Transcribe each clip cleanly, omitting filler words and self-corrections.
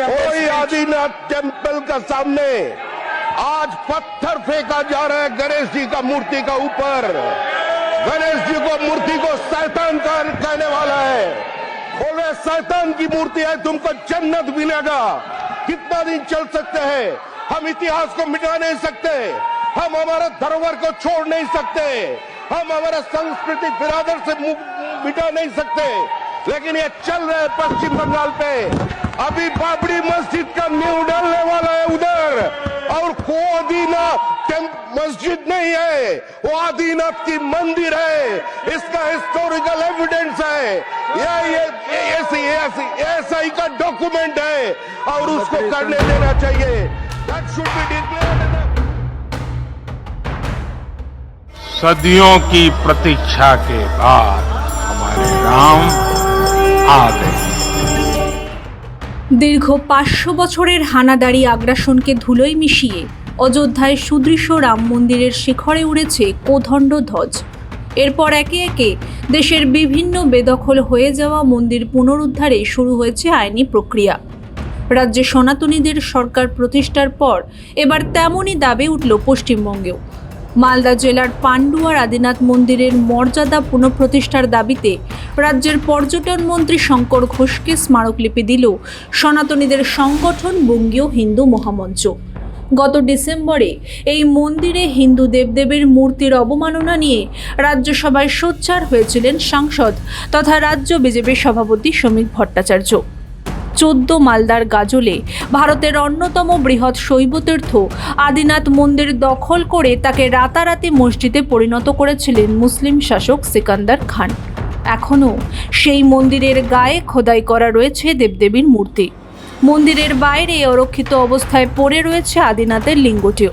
कोई आदिनाथ टेम्पल का सामने आज पत्थर फेंका जा रहा है गणेश जी का मूर्ति का ऊपर। गणेश जी को मूर्ति को शैतान का कहने वाला है। बोले शैतान की मूर्ति है, तुमको जन्नत मिलेगा। कितना दिन चल सकते हैं? हम इतिहास को मिटा नहीं सकते, हम हमारे धरोहर को छोड़ नहीं सकते, हम हमारा सांस्कृतिक बिरादर से मिटा नहीं सकते। लेकिन ये चल रहा है पश्चिम बंगाल पे। अभी बाबरी मस्जिद का नींव डालने वाला है उधर, और को आदिनाथ मस्जिद नहीं है, वो आदिनाथ की मंदिर है। इसका हिस्टोरिकल एविडेंस है, ये ऐसा का डॉक्यूमेंट है, और उसको करने देना चाहिए। That should be declared। सदियों की प्रतीक्षा के बाद हमारे राम आ गए। দীর্ঘ 500 বছরের হানাদারি আগ্রাসনকে ধুলোয় মিশিয়ে অযোধ্যায় সুদৃশ্য রাম মন্দিরের শিখরে উড়েছে কোদণ্ড ধ্বজ। এরপর একে একে দেশের বিভিন্ন বেদখল হয়ে যাওয়া মন্দির পুনরুদ্ধারে শুরু হয়েছে আইনি প্রক্রিয়া। রাজ্যে সনাতনীদের সরকার প্রতিষ্ঠার পর এবার তেমনই দাবি উঠল পশ্চিমবঙ্গেও। মালদা জেলার পান্ডুয়ার আদিনাথ মন্দিরের মর্যাদা পুনঃপ্রতিষ্ঠার দাবিতে রাজ্যের পর্যটন মন্ত্রী শঙ্কর ঘোষকে স্মারকলিপি দিল সনাতনীদের সংগঠন বঙ্গীয় হিন্দু মহামঞ্চ। গত ডিসেম্বরে এই মন্দিরে হিন্দু দেবদেবীর মূর্তির অবমাননা নিয়ে রাজ্যসভায় সোচ্চার হয়েছিলেন সাংসদ তথা রাজ্য বিজেপির সভাপতি শ্রমিক ভট্টাচার্য। 14 মালদার গাজলে ভারতের অন্যতম বৃহৎ শৈবতীর্থ আদিনাথ মন্দির দখল করে তাকে রাতারাতি মসজিদে পরিণত করেছিলেন মুসলিম শাসক সিকান্দার খান। এখনও সেই মন্দিরের গায়ে খোদাই করা রয়েছে দেবদেবীর মূর্তি। মন্দিরের বাইরে অরক্ষিত অবস্থায় পড়ে রয়েছে আদিনাথের লিঙ্গটিও।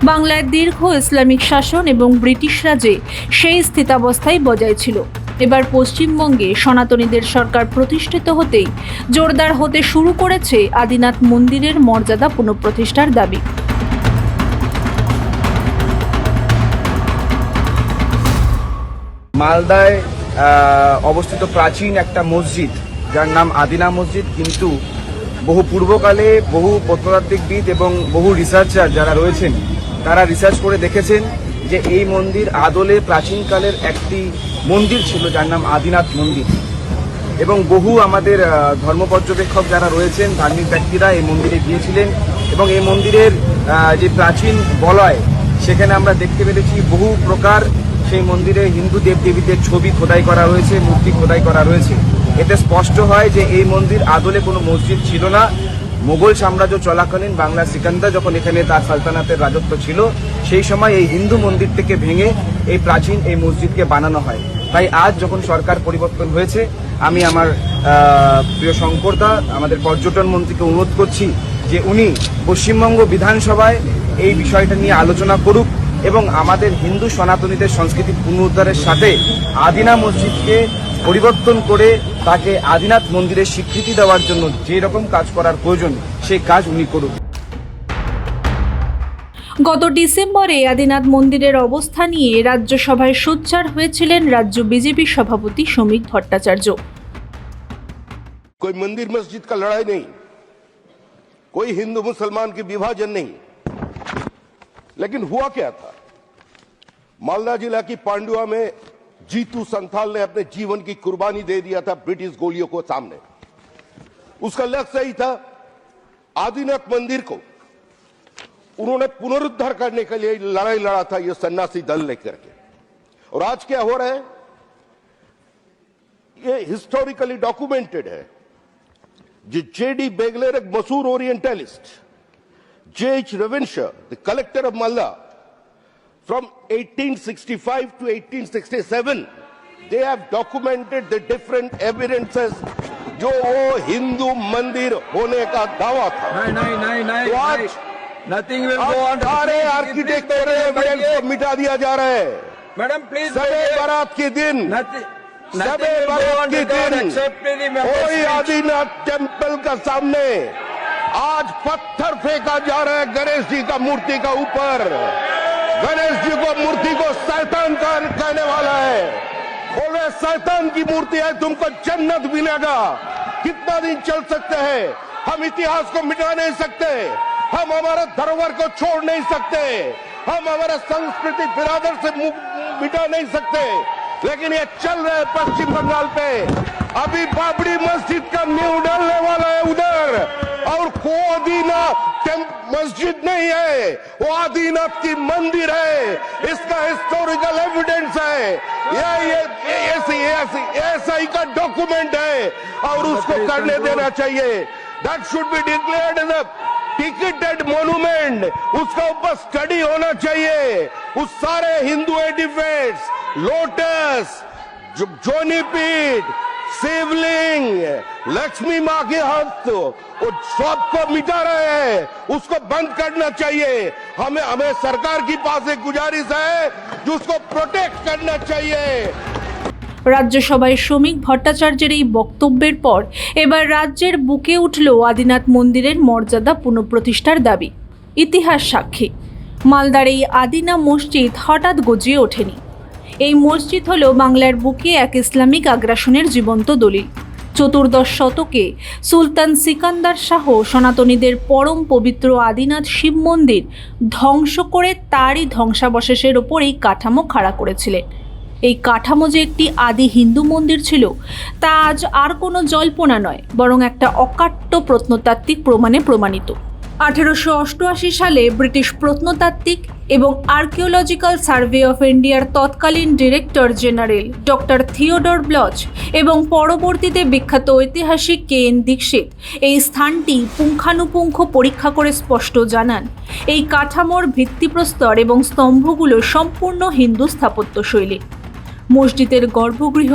বাংলায় দীর্ঘ ইসলামিক শাসন এবং ব্রিটিশ রাজে সেই স্থিতাবস্থায় বজায় ছিল। এবার পশ্চিমবঙ্গে সনাতনীদের সরকার প্রতিষ্ঠিত হতেই জোরদার হতে শুরু করেছে আদিনাথ মন্দিরের মর্যাদা পুনঃপ্রতিষ্ঠার দাবি। মালদায় অবস্থিত প্রাচীন একটা মসজিদ যার নাম আদিনা মসজিদ, কিন্তু বহু পূর্বকালে বহু প্রত্নতাত্ত্বিকবিদ এবং বহু রিসার্চার যারা রয়েছেন তারা রিসার্চ করে দেখেছেন যে এই মন্দির আদলে প্রাচীনকালের একটি মন্দির ছিল যার নাম আদিনাথ মন্দির। এবং বহু আমাদের ধর্ম পর্যবেক্ষক যারা রয়েছেন, ধার্মিক ব্যক্তিরা এই মন্দিরে গিয়েছিলেন এবং এই মন্দিরের যে প্রাচীন বলয় সেখানে আমরা দেখতে পেরেছি বহু প্রকার সেই মন্দিরে হিন্দু দেবদেবীদের ছবি খোদাই করা রয়েছে, মূর্তি খোদাই করা রয়েছে। এতে স্পষ্ট হয় যে এই মন্দির আদলে কোনো মসজিদ ছিল না। মোগল সাম্রাজ্য চলাকালীন বাংলার সিকান্দার যখন এখানে তার সালতানাতের রাজত্ব ছিল সেই সময় এই হিন্দু মন্দিরটিকে ভেঙে এই প্রাচীন এই মসজিদকে বানানো হয়। তাই আজ যখন সরকার পরিবর্তন হয়েছে আমি আমার প্রিয় শঙ্করদা আমাদের পর্যটন মন্ত্রীকে অনুরোধ করছি যে উনি পশ্চিমবঙ্গ বিধানসভায় এই বিষয়টা নিয়ে আলোচনা করুক এবং আমাদের হিন্দু সনাতনীদের সংস্কৃতি পুনরুদ্ধারের সাথে আদিনা মসজিদকে পরিবর্তন করে তাকে আদিনাথ মন্দিরের স্বীকৃতি দেওয়ার জন্য যে রকম কাজ করার প্রয়োজন সেই কাজ উনি করুন। গত ডিসেম্বরে আদিনাথ মন্দিরের অবস্থা নিয়ে রাজ্যসভায় সোচ্চার হয়েছিলেন রাজ্য বিজেপি সভাপতি শ্রমিক ভট্টাচার্য। कोई मंदिर मस्जिद का लड़ाई नहीं, कोई हिंदू मुसलमान की विभाजन नहीं, लेकिन हुआ क्या था? मालदा जिला की पांडुआ में जीतू संथाल ने अपने जीवन की कुर्बानी दे दिया था ब्रिटिश गोलियों को सामने। उसका लक्ष्य ही था आदिनाथ मंदिर को उन्होंने पुनरुद्धार करने के लिए लड़ाई लड़ा था, ये सन्यासी दल लेकर के। और आज क्या हो रहा है? ये हिस्टोरिकली डॉक्यूमेंटेड है। जेडी बेगलर एक मशहूर orientalist, J.H. Ravenshaw, the collector of Malda, from 1865 to 1867, they have documented the different evidences जो वो हिंदू मंदिर होने का दावा था। नहीं, तो आज nothing will go on. सारे आर्किटेक्चर एविडेंस को मिटा दिया जा रहा है। मैडम प्लीज, सबे बारात के दिन सबे बारात के दिन कोई आदिनाथ टेम्पल का सामने आज पत्थर फेंका जा रहा है गणेश जी का मूर्ति का ऊपर। गणेश जी को मूर्ति को शैतान का कहने वाला है। बोले शैतान की मूर्ति है, तुमको जन्नत मिलेगा। कितना दिन चल सकते हैं? हम इतिहास को मिटा नहीं सकते, हम हमारा धरोहर को छोड़ नहीं सकते, हम हमारा संस्कृति बिरादर से मिटा नहीं सकते, लेकिन ये चल रहा है पश्चिम बंगाल पे। अभी बाबरी मस्जिद का नींव डालने वाला है उधर, और वो आदिनाथ मस्जिद नहीं है, वो आदिनाथ की मंदिर है, इसका हिस्टोरिकल एविडेंस है, ये एसआई का डॉक्यूमेंट है, और उसको करने देना चाहिए। That should be declared as a ticketed monument, उसका ऊपर स्टडी होना चाहिए। उस सारे हिंदू एडिफिट्स, लोटस, जोनीपीठ, शिवलिंग, लक्ष्मी माँ के हाथ, वो सबको मिटा रहे हैं, उसको बंद करना चाहिए। हमें सरकार की पास एक गुजारिश है जो उसको प्रोटेक्ट करना चाहिए। রাজ্যসভায় শ্রমিক ভট্টাচার্যের এই বক্তব্যের পর এবার রাজ্যের বুকে উঠল আদিনাথ মন্দিরের মর্যাদা পুনঃপ্রতিষ্ঠার দাবি। ইতিহাস সাক্ষী, মালদার এই আদিনা মসজিদ হঠাৎ গজিয়ে ওঠেনি। এই মসজিদ হল বাংলার বুকে এক ইসলামিক আগ্রাসনের জীবন্ত দলিল। চতুর্দশ শতকে সুলতান সিকান্দার শাহ সনাতনীদের পরম পবিত্র আদিনাথ শিব মন্দির ধ্বংস করে তারই ধ্বংসাবশেষের ওপর এই কাঠামো খাড়া করেছিলেন। এই কাঠামো যে একটি আদি হিন্দু মন্দির ছিল তা আজ আর কোনো জল্পনা নয়, বরং একটা অকাট্য প্রত্নতাত্ত্বিক প্রমাণে প্রমাণিত। 1888 সালে ব্রিটিশ প্রত্নতাত্ত্বিক এবং আর্কিওলজিক্যাল সার্ভে অফ ইন্ডিয়ার তৎকালীন director general doctor Theodore blotch এবং পরবর্তীতে বিখ্যাত ঐতিহাসিক কে.এন. দীক্ষিত এই স্থানটি পুঙ্খানুপুঙ্খ পরীক্ষা করে স্পষ্ট জানান, এই কাঠামোর ভিত্তিপ্রস্তর এবং স্তম্ভগুলো সম্পূর্ণ হিন্দু স্থাপত্যশৈলী। মসজিদের গর্ভগৃহ,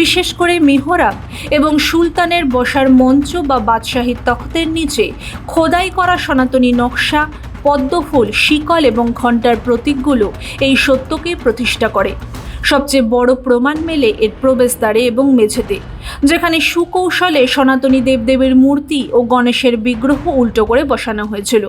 বিশেষ করে মিহরাব এবং সুলতানের বসার মঞ্চ বা বাদশাহী তখতের নিচে খোদাই করা সনাতনী নকশা, পদ্মফুল, শিকল এবং ঘণ্টার প্রতীকগুলো এই সত্যকে প্রতিষ্ঠা করে। সবচেয়ে বড় প্রমাণ মেলে এর প্রবেশদ্বারে এবং মেঝেতে, যেখানে সুকৌশলে সনাতনী দেবদেবীর মূর্তি ও গণেশের বিগ্রহ উল্টো করে বসানো হয়েছিল,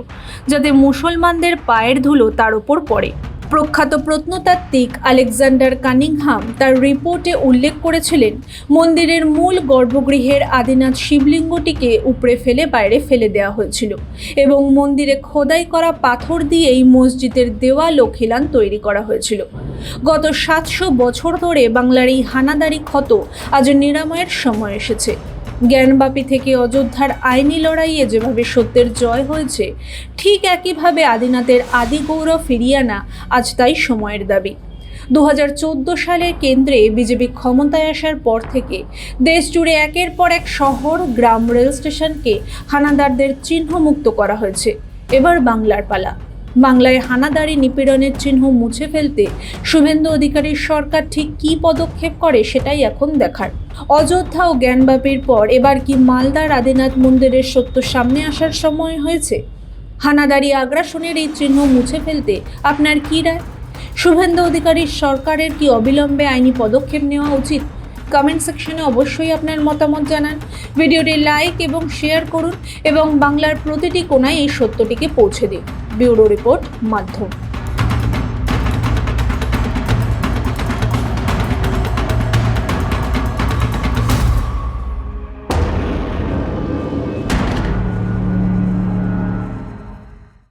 যাতে মুসলমানদের পায়ের ধুলো তার উপর পড়ে। প্রখ্যাত প্রত্নতাত্ত্বিক আলেকজান্ডার কানিংহাম তার রিপোর্টে উল্লেখ করেছিলেন, মন্দিরের মূল গর্ভগৃহের আদিনাথ শিবলিঙ্গটিকে উপড়ে ফেলে বাইরে ফেলে দেওয়া হয়েছিল এবং মন্দিরে খোদাই করা পাথর দিয়েই মসজিদের দেওয়াল ও খিলান তৈরি করা হয়েছিল। গত 700 বছর ধরে বাংলার এই হানাদারি ক্ষত আজ নিরাময়ের সময় এসেছে। জ্ঞানবাপী থেকে অযোধ্যার আইনি লড়াইয়ে যেভাবে সত্যের জয় হয়েছে, ঠিক একইভাবে আদিনাথের আদি গৌরব ফিরিয়ে আনা আজ তাই সময়ের দাবি। 2014 সালে কেন্দ্রে বিজেপি ক্ষমতায় আসার পর থেকে দেশ জুড়ে একের পর এক শহর, গ্রাম, রেল স্টেশনকে হানাদারদের চিহ্নমুক্ত করা হয়েছে। এবার বাংলার পালা। বাংলায় হানাদারি নিপীড়নের চিহ্ন মুছে ফেলতে শুভেন্দু অধিকারীর সরকার ঠিক কী পদক্ষেপ করে সেটাই এখন দেখার। অযোধ্যা ও জ্ঞানবাপীর পর এবার কি মালদার আদিনাথ মন্দিরের সত্য সামনে আসার সময় হয়েছে? হানাদারি আগ্রাসনের এই চিহ্ন মুছে ফেলতে আপনার কী রায়? শুভেন্দু অধিকারীর সরকারের কি অবিলম্বে আইনি পদক্ষেপ নেওয়া উচিত? কমেন্ট সেকশনে অবশ্যই আপনার মতামত জানান। ভিডিওটি লাইক এবং শেয়ার করুন এবং বাংলার প্রতিটি কোণায় এই সত্যটিকে পৌঁছে দিন। ব্যুরো রিপোর্ট, মাধ্যম।